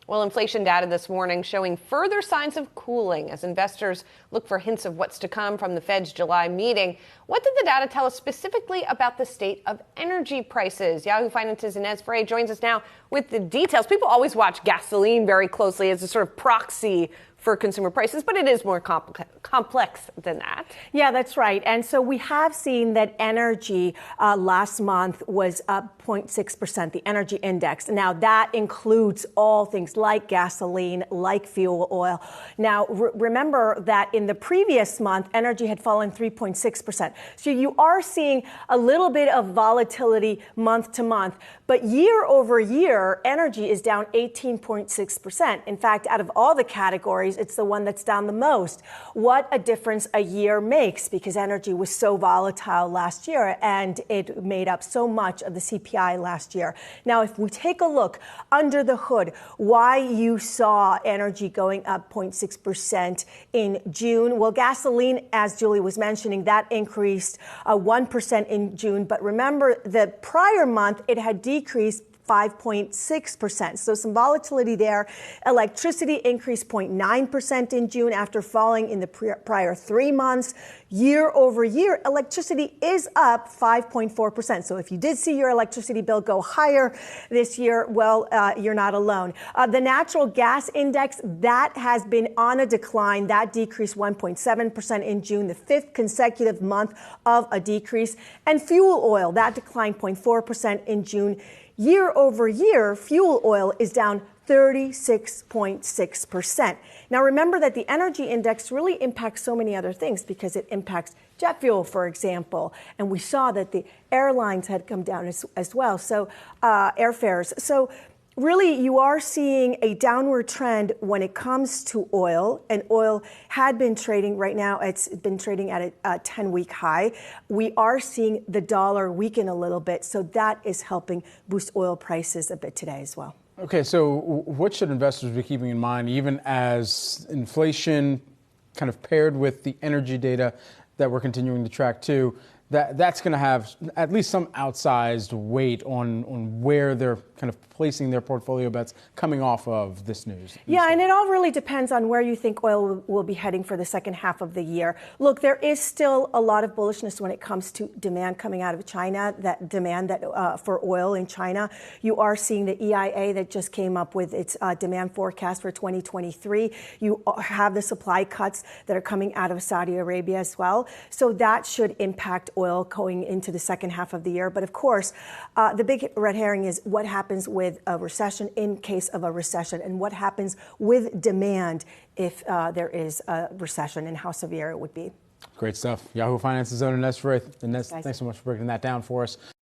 Well, inflation data this morning showing further signs of cooling as investors look for hints of what's to come from the Fed's July meeting. What did the data tell us specifically about the state of energy prices? Yahoo Finance's Ines Ferre joins us now with the details. People always watch gasoline very closely as a sort of proxy for consumer prices, but it is more complex than that. Yeah, that's right. And so we have seen that energy last month was up 0.6%, the energy index. Now, that includes all things like gasoline, like fuel oil. Now, remember that in the previous month, energy had fallen 3.6%. So you are seeing a little bit of volatility month to month. But year over year, energy is down 18.6%. In fact, out of all the categories, it's the one that's down the most. What a difference a year makes, because energy was so volatile last year and it made up so much of the CPI last year. Now, if we take a look under the hood, why you saw energy going up 0.6% in June. Well, gasoline, as Julie was mentioning, that increased 1% in June. But remember, the prior month, it had decreased 5.6%. So some volatility there. Electricity increased 0.9% in June after falling in the prior 3 months. Year over year, electricity is up 5.4%. So if you did see your electricity bill go higher this year, well, you're not alone. The natural gas index, that has been on a decline. That decreased 1.7% in June, the 5th consecutive month of a decrease. And fuel oil, that declined 0.4% in June. Year over year, fuel oil is down 36.6%. Now, remember that the energy index really impacts so many other things because it impacts jet fuel, for example. And we saw that the airlines had come down as well. So airfares. So really, you are seeing a downward trend when it comes to oil, and oil had been trading right now. It's been trading at a 10-week high. We are seeing the dollar weaken a little bit, so that is helping boost oil prices a bit today as well. Okay, so what should investors be keeping in mind, even as inflation kind of paired with the energy data that we're continuing to track too, that's going to have at least some outsized weight on where they're kind of placing their portfolio bets coming off of this news? Yeah, and it all really depends on where you think oil will be heading for the second half of the year. Look, there is still a lot of bullishness when it comes to demand coming out of China, that demand for oil in China. You are seeing the EIA that just came up with its demand forecast for 2023. You have the supply cuts that are coming out of Saudi Arabia as well. So that should impact oil going into the second half of the year. But of course, the big red herring is what happens with a recession in case of a recession, and what happens with demand if there is a recession, and how severe it would be. Great stuff. Yahoo Finance's own Ines Ferre. Ines, thanks so much for breaking that down for us.